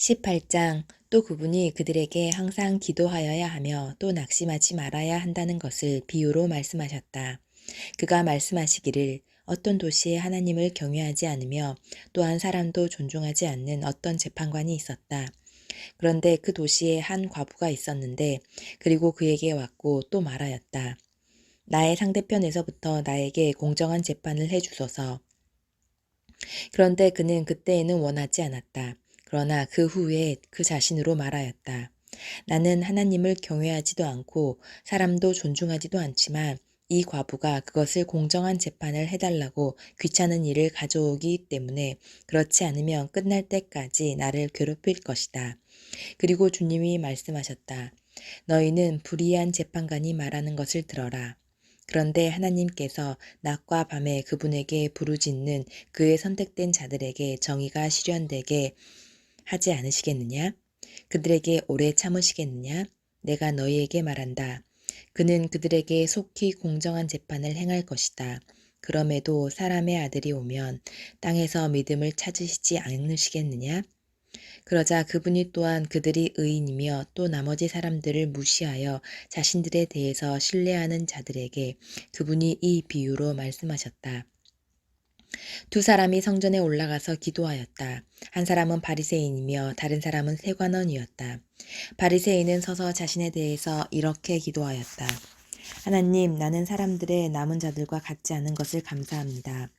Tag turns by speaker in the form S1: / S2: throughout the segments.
S1: 18장 또 그분이 그들에게 항상 기도하여야 하며 또 낙심하지 말아야 한다는 것을 비유로 말씀하셨다. 그가 말씀하시기를 어떤 도시에 하나님을 경외하지 않으며 또한 사람도 존중하지 않는 어떤 재판관이 있었다. 그런데 그 도시에 한 과부가 있었는데 그리고 그에게 왔고 또 말하였다. 나의 상대편에서부터 나에게 공정한 재판을 해주소서. 그런데 그는 그때에는 원하지 않았다. 그러나 그 후에 그 자신으로 말하였다. 나는 하나님을 경외하지도 않고 사람도 존중하지도 않지만 이 과부가 그것을 공정한 재판을 해달라고 귀찮은 일을 가져오기 때문에 그렇지 않으면 끝날 때까지 나를 괴롭힐 것이다. 그리고 주님이 말씀하셨다. 너희는 불의한 재판관이 말하는 것을 들어라. 그런데 하나님께서 낮과 밤에 그분에게 부르짖는 그의 선택된 자들에게 정의가 실현되게 하지 않으시겠느냐? 그들에게 오래 참으시겠느냐? 내가 너희에게 말한다. 그는 그들에게 속히 공정한 재판을 행할 것이다. 그럼에도 사람의 아들이 오면 땅에서 믿음을 찾으시지 않으시겠느냐? 그러자 그분이 또한 그들이 의인이며 또 나머지 사람들을 무시하여 자신들에 대해서 신뢰하는 자들에게 그분이 이 비유로 말씀하셨다. 두 사람이 성전에 올라가서 기도하였다. 한 사람은 바리새인이며 다른 사람은 세관원이었다. 바리새인은 서서 자신에 대해서 이렇게 기도하였다. 하나님, 나는 사람들의 남은 자들과 같지 않은 것을 감사합니다.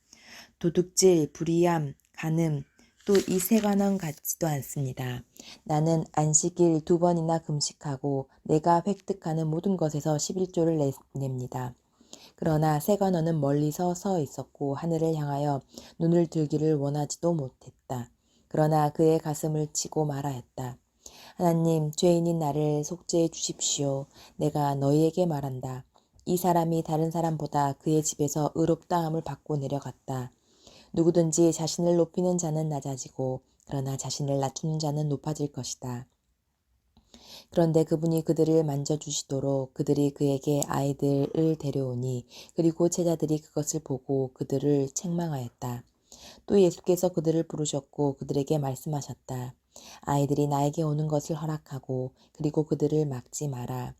S1: 도둑질, 불의함, 간음, 또 이 세관원 같지도 않습니다. 나는 안식일 2번이나 금식하고 내가 획득하는 모든 것에서 11조를 냅니다. 그러나 세관원은 멀리서 서 있었고 하늘을 향하여 눈을 들기를 원하지도 못했다. 그러나 그의 가슴을 치고 말하였다. 하나님, 죄인인 나를 속죄해 주십시오. 내가 너희에게 말한다. 이 사람이 다른 사람보다 그의 집에서 의롭다함을 받고 내려갔다. 누구든지 자신을 높이는 자는 낮아지고 그러나 자신을 낮추는 자는 높아질 것이다. 그런데 그분이 그들을 만져주시도록 그들이 그에게 아이들을 데려오니 그리고 제자들이 그것을 보고 그들을 책망하였다. 또 예수께서 그들을 부르셨고 그들에게 말씀하셨다. 아이들이 나에게 오는 것을 허락하고 그리고 그들을 막지 마라.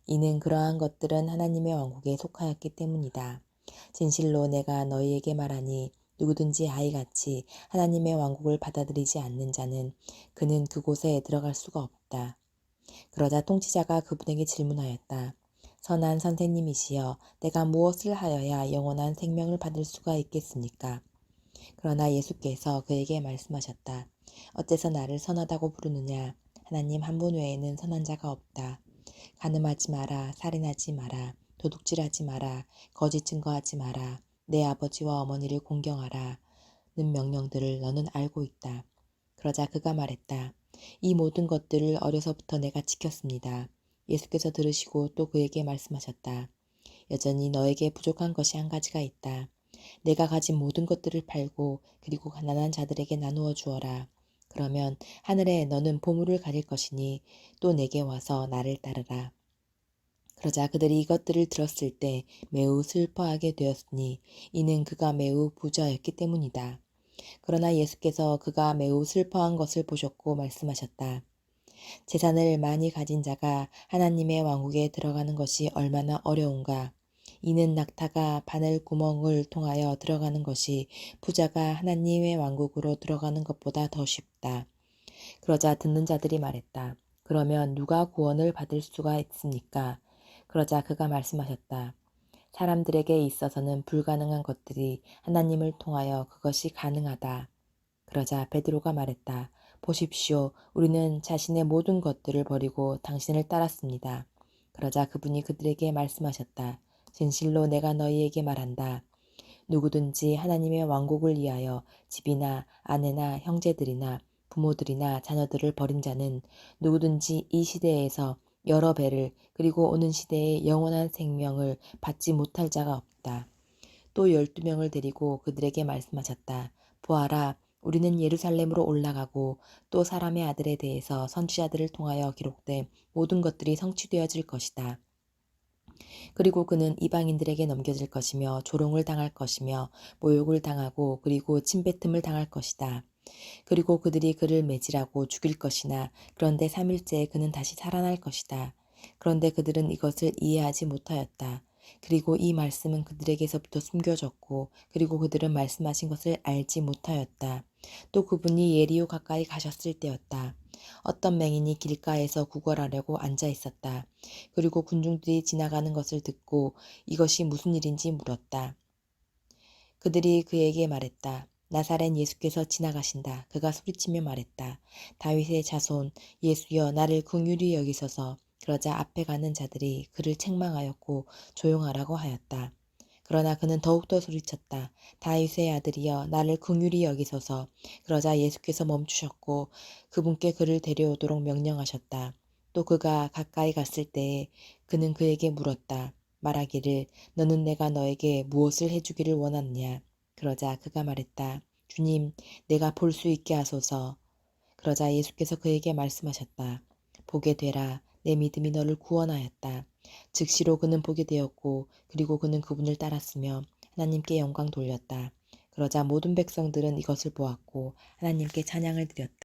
S1: 이는 그러한 것들은 하나님의 왕국에 속하였기 때문이다. 진실로 내가 너희에게 말하니 누구든지 아이같이 하나님의 왕국을 받아들이지 않는 자는 그는 그곳에 들어갈 수가 없다. 그러자 통치자가 그분에게 질문하였다. 선한 선생님이시여, 내가 무엇을 하여야 영원한 생명을 받을 수가 있겠습니까? 그러나 예수께서 그에게 말씀하셨다. 어째서 나를 선하다고 부르느냐? 하나님 한 분 외에는 선한 자가 없다. 간음하지 마라, 살인하지 마라, 도둑질하지 마라, 거짓 증거하지 마라, 내 아버지와 어머니를 공경하라. 는 명령들을 너는 알고 있다. 그러자 그가 말했다. 이 모든 것들을 어려서부터 내가 지켰습니다. 예수께서 들으시고 또 그에게 말씀하셨다. 여전히 너에게 부족한 것이 한 가지가 있다. 내가 가진 모든 것들을 팔고 그리고 가난한 자들에게 나누어 주어라. 그러면 하늘에 너는 보물을 가질 것이니 또 내게 와서 나를 따르라. 그러자 그들이 이것들을 들었을 때 매우 슬퍼하게 되었으니 이는 그가 매우 부자였기 때문이다. 그러나 예수께서 그가 매우 슬퍼한 것을 보셨고 말씀하셨다. 재산을 많이 가진 자가 하나님의 왕국에 들어가는 것이 얼마나 어려운가. 이는 낙타가 바늘 구멍을 통하여 들어가는 것이 부자가 하나님의 왕국으로 들어가는 것보다 더 쉽다. 그러자 듣는 자들이 말했다. 그러면 누가 구원을 받을 수가 있습니까? 그러자 그가 말씀하셨다. 사람들에게 있어서는 불가능한 것들이 하나님을 통하여 그것이 가능하다. 그러자 베드로가 말했다. 보십시오. 우리는 자신의 모든 것들을 버리고 당신을 따랐습니다. 그러자 그분이 그들에게 말씀하셨다. 진실로 내가 너희에게 말한다. 누구든지 하나님의 왕국을 위하여 집이나 아내나 형제들이나 부모들이나 자녀들을 버린 자는 누구든지 이 시대에서 여러 배를 그리고 오는 시대에 영원한 생명을 받지 못할 자가 없다. 또 12명을 데리고 그들에게 말씀하셨다. 보아라, 우리는 예루살렘으로 올라가고 또 사람의 아들에 대해서 선지자들을 통하여 기록된 모든 것들이 성취되어질 것이다. 그리고 그는 이방인들에게 넘겨질 것이며 조롱을 당할 것이며 모욕을 당하고 그리고 침뱉음을 당할 것이다. 그리고 그들이 그를 매질하고 죽일 것이나 그런데 3일째에 그는 다시 살아날 것이다. 그런데 그들은 이것을 이해하지 못하였다. 그리고 이 말씀은 그들에게서부터 숨겨졌고 그리고 그들은 말씀하신 것을 알지 못하였다. 또 그분이 예리호 가까이 가셨을 때였다. 어떤 맹인이 길가에서 구걸하려고 앉아 있었다. 그리고 군중들이 지나가는 것을 듣고 이것이 무슨 일인지 물었다. 그들이 그에게 말했다. 나사렛 예수께서 지나가신다. 그가 소리치며 말했다. 다윗의 자손 예수여 나를 긍휼히 여기소서. 그러자 앞에 가는 자들이 그를 책망하였고 조용하라고 하였다. 그러나 그는 더욱더 소리쳤다. 다윗의 아들이여 나를 긍휼히 여기소서. 그러자 예수께서 멈추셨고 그분께 그를 데려오도록 명령하셨다. 또 그가 가까이 갔을 때에 그는 그에게 물었다. 말하기를 너는 내가 너에게 무엇을 해주기를 원하느냐. 그러자 그가 말했다. 주님, 내가 볼 수 있게 하소서. 그러자 예수께서 그에게 말씀하셨다. 보게 되라. 내 믿음이 너를 구원하였다. 즉시로 그는 보게 되었고 그리고 그는 그분을 따랐으며 하나님께 영광 돌렸다. 그러자 모든 백성들은 이것을 보았고 하나님께 찬양을 드렸다.